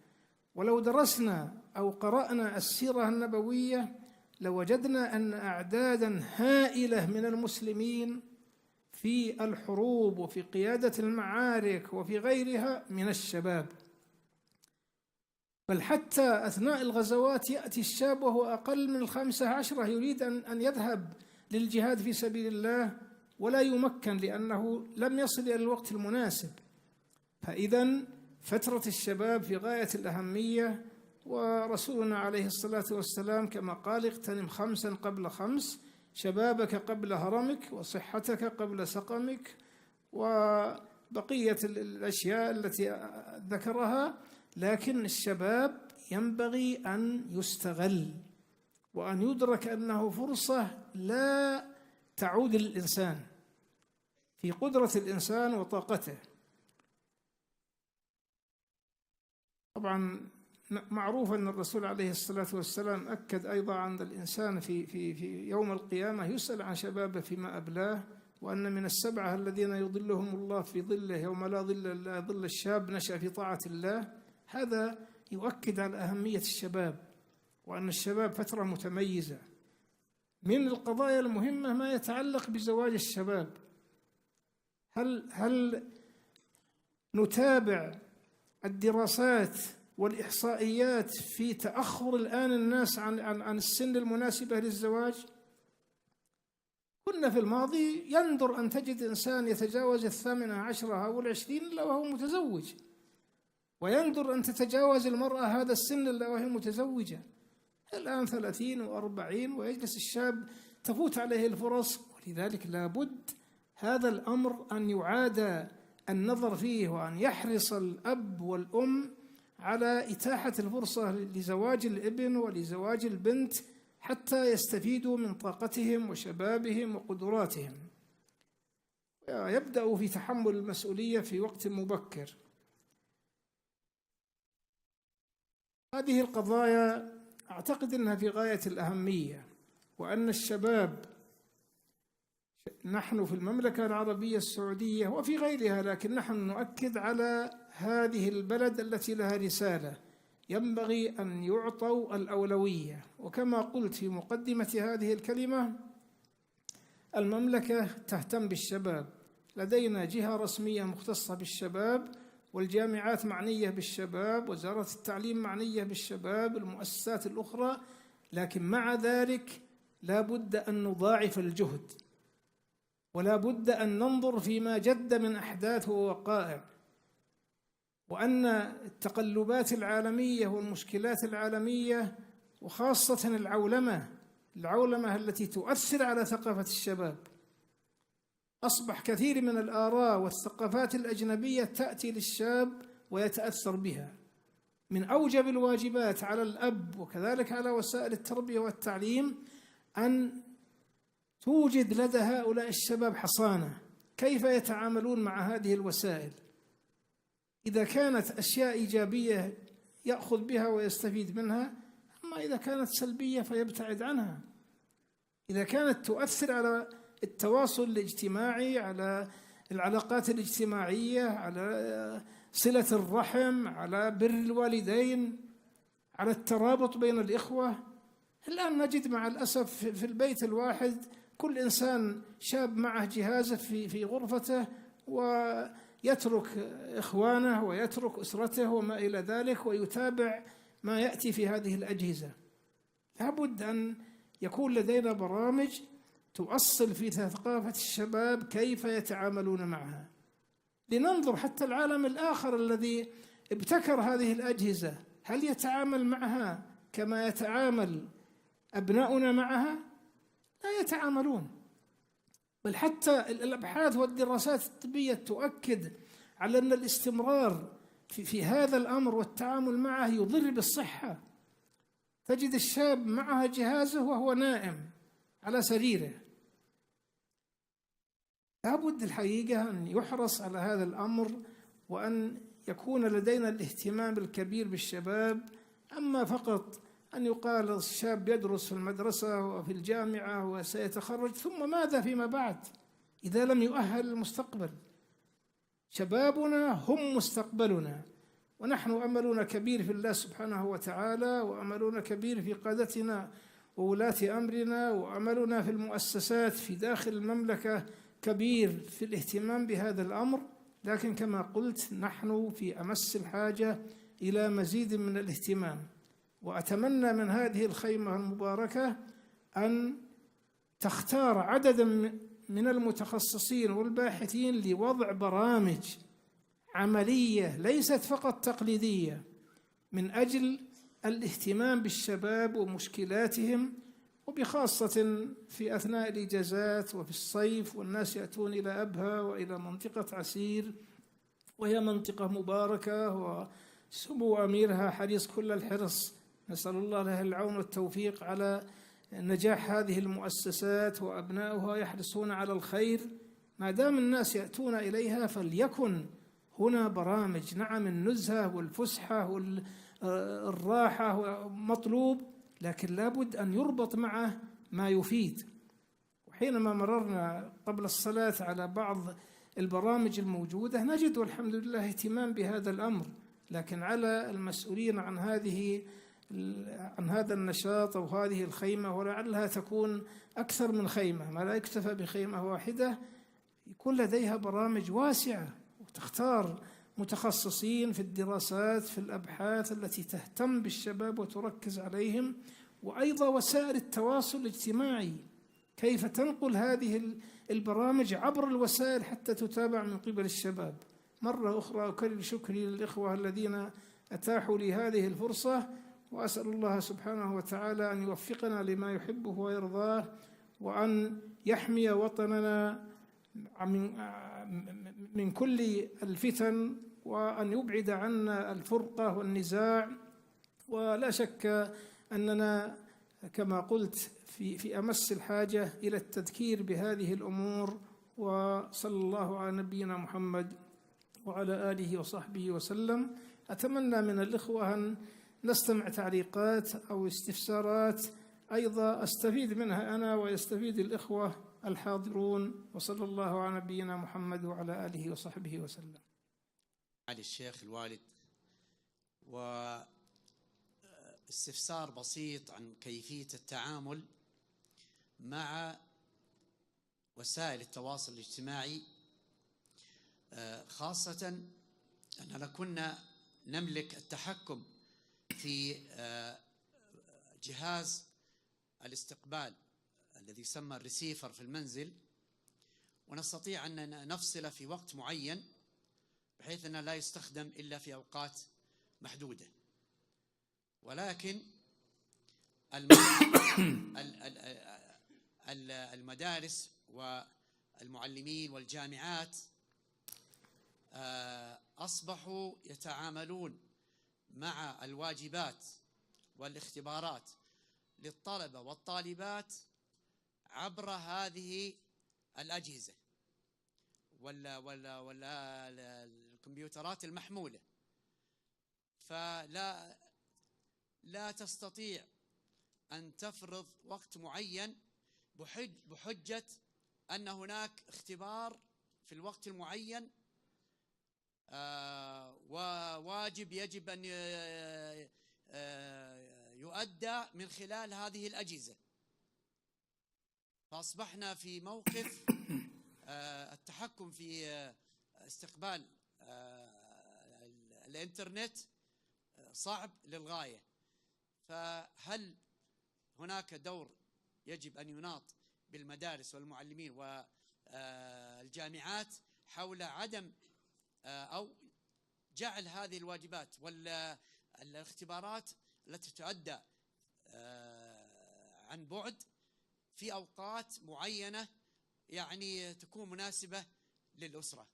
ولو درسنا أو قرأنا السيرة النبوية لوجدنا أن أعدادا هائلة من المسلمين في الحروب وفي قيادة المعارك وفي غيرها من الشباب. بل حتى أثناء الغزوات يأتي الشاب وهو أقل من 15 يريد أن يذهب للجهاد في سبيل الله ولا يمكن لأنه لم يصل إلى الوقت المناسب. فإذا فترة الشباب في غاية الأهمية. ورسولنا عليه الصلاة والسلام كما قال: اغتنم 5 قبل 5، شبابك قبل هرمك، وصحتك قبل سقمك، وبقية الأشياء التي ذكرها. لكن الشباب ينبغي أن يستغل وأن يدرك أنه فرصة لا تعود للإنسان، في قدرة الإنسان وطاقته. طبعا معروف أن الرسول عليه الصلاة والسلام أكد أيضا أن الإنسان في يوم القيامة يسأل عن شبابه فيما أبلاه، وأن من السبعة الذين يظلهم الله في ظله يوم لا ظل إلا ظل الشاب نشأ في طاعة الله. هذا يؤكد على أهمية الشباب، وأن الشباب فترة متميزة. من القضايا المهمة ما يتعلق بزواج الشباب. هل نتابع الدراسات والإحصائيات في تأخر الآن الناس عن السن المناسبة للزواج؟ كنا في الماضي يندر أن تجد إنسان يتجاوز 18 أو 20 إلا وهو متزوج، ويندر أن تتجاوز المرأة هذا السن إلا وهي متزوجة. الآن 30 و40 ويجلس الشاب تفوت عليه الفرص. ولذلك لابد هذا الأمر أن يعاد النظر فيه، وأن يحرص الأب والأم على إتاحة الفرصة لزواج الابن ولزواج البنت حتى يستفيدوا من طاقتهم وشبابهم وقدراتهم، يبدأوا في تحمل المسؤولية في وقت مبكر. هذه القضايا أعتقد أنها في غاية الأهمية، وأن الشباب نحن في المملكة العربية السعودية وفي غيرها، لكن نحن نؤكد على هذه البلد التي لها رسالة ينبغي أن يعطوا الأولوية. وكما قلت في مقدمة هذه الكلمة، المملكة تهتم بالشباب، لدينا جهة رسمية مختصة بالشباب، والجامعات معنية بالشباب، وزارة التعليم معنية بالشباب، المؤسسات الأخرى. لكن مع ذلك لا بد أن نضاعف الجهد، ولا بد أن ننظر فيما جد من أحداث ووقائع، وأن التقلبات العالمية والمشكلات العالمية، وخاصة العولمة التي تؤثر على ثقافة الشباب. أصبح كثير من الآراء والثقافات الأجنبية تأتي للشاب ويتأثر بها. من أوجب الواجبات على الأب وكذلك على وسائل التربية والتعليم أن توجد لدى هؤلاء الشباب حصانة كيف يتعاملون مع هذه الوسائل. إذا كانت أشياء إيجابية يأخذ بها ويستفيد منها، أما إذا كانت سلبية فيبتعد عنها. إذا كانت تؤثر على التواصل الاجتماعي، على العلاقات الاجتماعية، على صلة الرحم، على بر الوالدين، على الترابط بين الإخوة. الآن نجد مع الأسف في البيت الواحد كل إنسان شاب معه جهازه في غرفته، ويترك إخوانه ويترك أسرته وما إلى ذلك، ويتابع ما يأتي في هذه الأجهزة. لابد أن يكون لدينا برامج تؤصل في ثقافة الشباب كيف يتعاملون معها، لننظر حتى العالم الآخر الذي ابتكر هذه الأجهزة هل يتعامل معها كما يتعامل أبناؤنا معها؟ لا يتعاملون. بل حتى الأبحاث والدراسات الطبية تؤكد على أن الاستمرار في هذا الأمر والتعامل معه يضر بالصحة. تجد الشاب معه جهازه وهو نائم على سريره. لابد الحقيقة أن يحرص على هذا الأمر، وأن يكون لدينا الاهتمام الكبير بالشباب. أما فقط أن يقال الشاب يدرس في المدرسة وفي الجامعة وسيتخرج، ثم ماذا فيما بعد إذا لم يؤهل المستقبل؟ شبابنا هم مستقبلنا، ونحن أملنا كبير في الله سبحانه وتعالى، وأملنا كبير في قادتنا وولاة أمرنا، وأملنا في المؤسسات في داخل المملكة كبير في الاهتمام بهذا الأمر. لكن كما قلت نحن في أمس الحاجة إلى مزيد من الاهتمام. وأتمنى من هذه الخيمة المباركة أن تختار عددا من المتخصصين والباحثين لوضع برامج عملية ليست فقط تقليدية من أجل الاهتمام بالشباب ومشكلاتهم، وبخاصة في أثناء الإجازات وفي الصيف، والناس يأتون إلى أبها وإلى منطقة عسير، وهي منطقة مباركة وسمو أميرها حريص كل الحرص. نسأل الله له العون والتوفيق على نجاح هذه المؤسسات، وأبناؤها يحرصون على الخير. ما دام الناس يأتون إليها فليكن هنا برامج، نعم النزهة والفسحة والراحة مطلوب، لكن لابد أن يربط معه ما يفيد. وحينما مررنا قبل الصلاة على بعض البرامج الموجودة نجد والحمد لله اهتمام بهذا الأمر، لكن على المسؤولين عن هذا النشاط أو هذه الخيمة، ولعلها تكون أكثر من خيمة، ما لا يكتفى بخيمة واحدة، يكون لديها برامج واسعة وتختار متخصصين في الدراسات، في الأبحاث التي تهتم بالشباب وتركز عليهم، وأيضا وسائل التواصل الاجتماعي، كيف تنقل هذه البرامج عبر الوسائل حتى تتابع من قبل الشباب. مرة أخرى أكرر شكري للإخوة الذين أتاحوا لي هذه الفرصة، وأسأل الله سبحانه وتعالى أن يوفقنا لما يحبه ويرضاه، وأن يحمي وطننا من كل الفتن، وأن يبعد عنا الفرقة والنزاع. ولا شك أننا كما قلت في أمس الحاجة إلى التذكير بهذه الأمور. وصلى الله على نبينا محمد وعلى آله وصحبه وسلم. أتمنى من الإخوة أن نستمع تعليقات أو استفسارات أيضا أستفيد منها أنا ويستفيد الإخوة الحاضرون. وصلى الله على نبينا محمد وعلى آله وصحبه وسلم. علي الشيخ الوالد، واستفسار بسيط عن كيفية التعامل مع وسائل التواصل الاجتماعي، خاصة أننا كنا نملك التحكم في جهاز الاستقبال الذي يسمى الريسيفر في المنزل، ونستطيع أن نفصل في وقت معين بحيث أنه لا يستخدم إلا في أوقات محدودة. ولكن المدارس والمعلمين والجامعات أصبحوا يتعاملون مع الواجبات والاختبارات للطلبة والطالبات عبر هذه الأجهزة ولا الكمبيوترات المحمولة، فلا تستطيع أن تفرض وقت معين بحجة أن هناك اختبار في الوقت المعين وواجب يجب أن يؤدى من خلال هذه الأجهزة. فأصبحنا في موقف التحكم في استقبال الإنترنت صعب للغاية. فهل هناك دور يجب أن يناط بالمدارس والمعلمين والجامعات حول عدم أو جعل هذه الواجبات ولا الاختبارات التي تؤدى عن بعد في أوقات معينة يعني تكون مناسبة للأسرة؟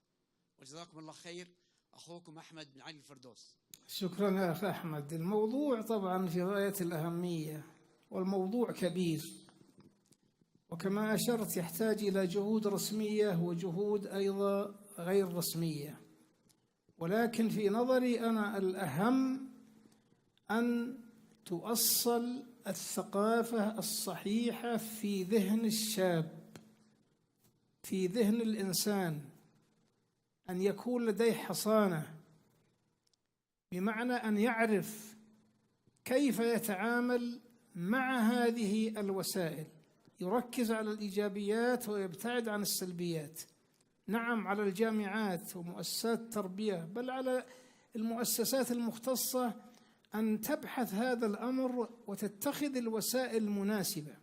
وجزاكم الله خير. أخوكم أحمد بن علي الفردوس. شكرا يا أخي أحمد. الموضوع طبعا في غاية الأهمية، والموضوع كبير، وكما أشرت يحتاج إلى جهود رسمية وجهود أيضا غير رسمية. ولكن في نظري أنا الأهم أن تؤصل الثقافة الصحيحة في ذهن الشاب، في ذهن الإنسان، أن يكون لديه حصانة، بمعنى أن يعرف كيف يتعامل مع هذه الوسائل، يركز على الإيجابيات ويبتعد عن السلبيات. نعم، على الجامعات ومؤسسات التربية، بل على المؤسسات المختصة أن تبحث هذا الأمر وتتخذ الوسائل المناسبة.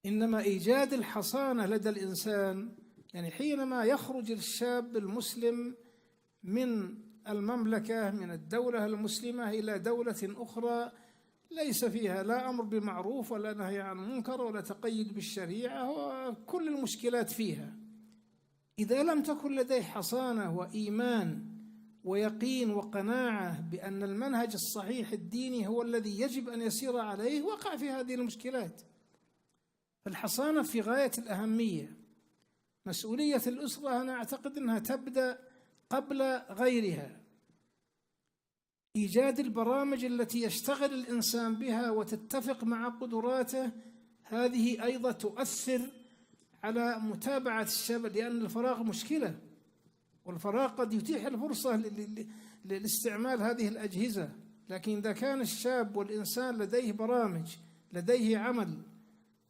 إنما إيجاد الحصانة لدى الإنسان، يعني حينما يخرج الشاب المسلم من المملكة، من الدولة المسلمة إلى دولة أخرى ليس فيها لا أمر بمعروف ولا نهي عن منكر ولا تقيد بالشريعة وكل المشكلات فيها، إذا لم تكن لديه حصانة وإيمان ويقين وقناعة بأن المنهج الصحيح الديني هو الذي يجب أن يسير عليه، وقع في هذه المشكلات. فالحصانة في غاية الأهمية. مسؤولية الأسرة أنا أعتقد أنها تبدأ قبل غيرها. إيجاد البرامج التي يشتغل الإنسان بها وتتفق مع قدراته، هذه أيضا تؤثر على متابعة الشاب، لأن الفراغ مشكلة، والفراغ قد يتيح الفرصة لاستعمال هذه الأجهزة. لكن إذا كان الشاب والإنسان لديه برامج، لديه عمل،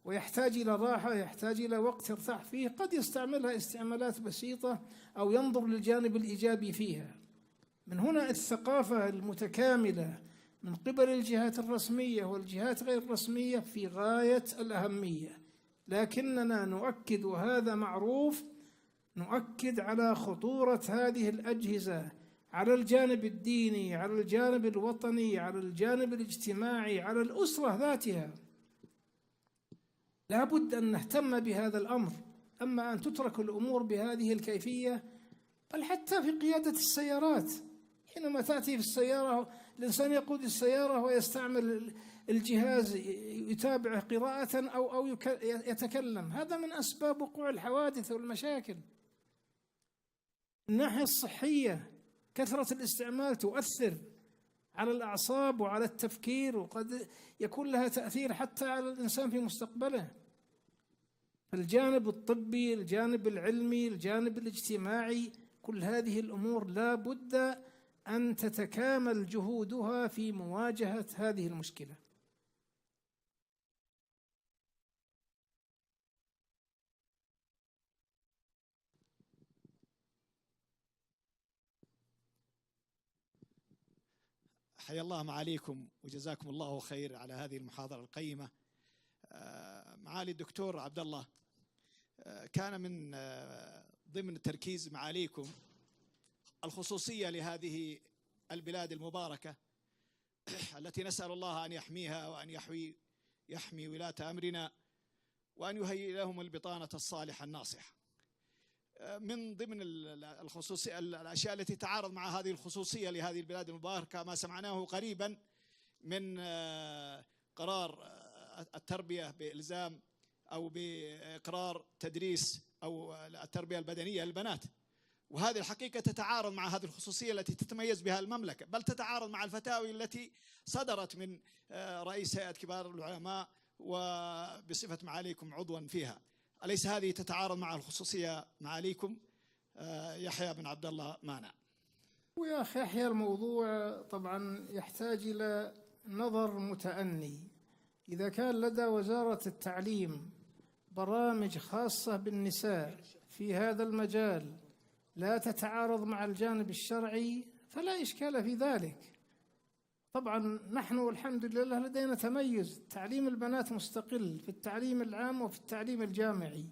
ويحتاج إلى راحة، يحتاج إلى وقت يرتاح فيه، قد يستعملها استعمالات بسيطة أو ينظر للجانب الإيجابي فيها. من هنا الثقافة المتكاملة من قبل الجهات الرسمية والجهات غير الرسمية في غاية الأهمية. لكننا نؤكد، وهذا معروف، نؤكد على خطورة هذه الأجهزة على الجانب الديني، على الجانب الوطني، على الجانب الاجتماعي، على الأسرة ذاتها. لا بد أن نهتم بهذا الأمر. أما أن تترك الأمور بهذه الكيفية، بل حتى في قيادة السيارات، حينما تأتي في السيارة الإنسان يقود السيارة ويستعمل الجهاز يتابع قراءة أو يتكلم، هذا من أسباب وقوع الحوادث والمشاكل. الناحية الصحية، كثرة الاستعمال تؤثر على الأعصاب وعلى التفكير، وقد يكون لها تأثير حتى على الإنسان في مستقبله. الجانب الطبي، الجانب العلمي، الجانب الاجتماعي، كل هذه الأمور لا بد أن تتكامل جهودها في مواجهة هذه المشكلة. حيا الله معاليكم وجزاكم الله خير على هذه المحاضرة القيمة. معالي الدكتور عبد الله، كان من ضمن التركيز معاليكم الخصوصية لهذه البلاد المباركة التي نسأل الله أن يحميها وأن يحمي ولاة أمرنا وأن يهيئ لهم البطانة الصالحة الناصحة. من ضمن الخصوصية الأشياء التي تعارض مع هذه الخصوصية لهذه البلاد المباركة ما سمعناه قريبا من قرار التربية بإلزام أو بإقرار تدريس أو التربية البدنية للبنات، وهذه الحقيقة تتعارض مع هذه الخصوصية التي تتميز بها المملكة، بل تتعارض مع الفتاوي التي صدرت من رئيس هيئة كبار العلماء وبصفة معاليكم عضوا فيها. أليس هذه تتعارض مع الخصوصية معاليكم؟ يحيى بن عبد الله مانع. ويا أخي يحيى، الموضوع طبعا يحتاج إلى نظر متأني. إذا كان لدى وزارة التعليم برامج خاصة بالنساء في هذا المجال لا تتعارض مع الجانب الشرعي فلا إشكال في ذلك. طبعا نحن والحمد لله لدينا تميز، تعليم البنات مستقل في التعليم العام وفي التعليم الجامعي،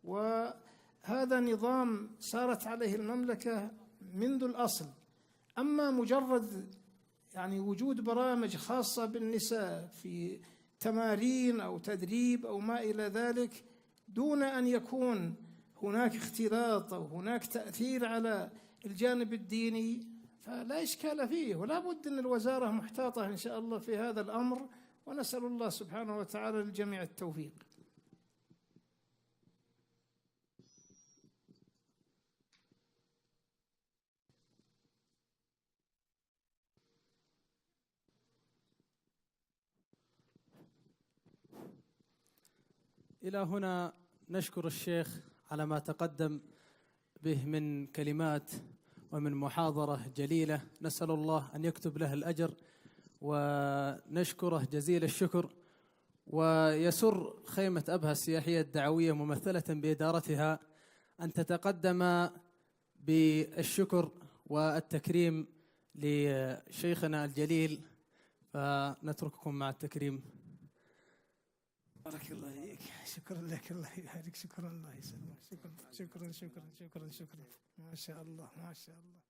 وهذا نظام سارت عليه المملكة منذ الأصل. أما مجرد وجود برامج خاصة بالنساء في تمارين أو تدريب أو ما إلى ذلك دون أن يكون هناك اختلاط أو هناك تأثير على الجانب الديني فلا إشكال فيه، ولا بد أن الوزارة محتاطة إن شاء الله في هذا الأمر، ونسأل الله سبحانه وتعالى للجميع التوفيق. إلى هنا نشكر الشيخ على ما تقدم به من كلمات ومن محاضرة جليلة، نسأل الله أن يكتب له الأجر ونشكره جزيل الشكر. ويسر خيمة أبها السياحية الدعوية ممثلة بإدارتها أن تتقدم بالشكر والتكريم لشيخنا الجليل، فنترككم مع التكريم. بارك الله فيك، شكرا لك، الله يبارك، شكرا، الله يسلمك، شكرا شكرا شكرا شكرا شكرا، ما شاء الله ما شاء الله.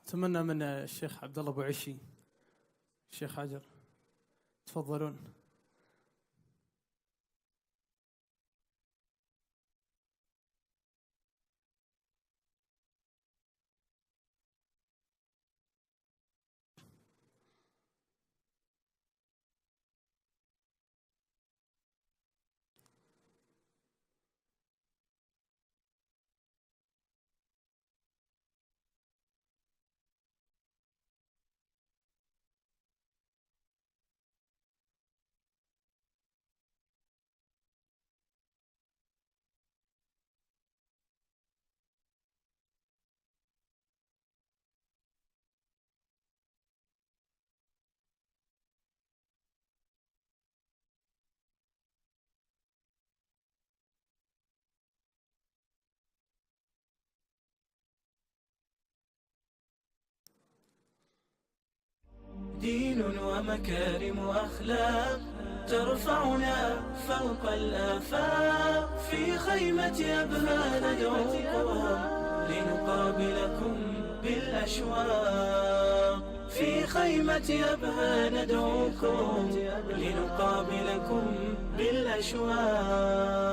أتمنى من الشيخ عبد الله أبو عشي، الشيخ حجر، تفضلون. دين ومكارم أخلاق ترفعنا فوق الآفاق. في خيمة أبها ندعوكم لنقابلكم بالأشواق. في خيمة أبها ندعوكم لنقابلكم بالأشواق.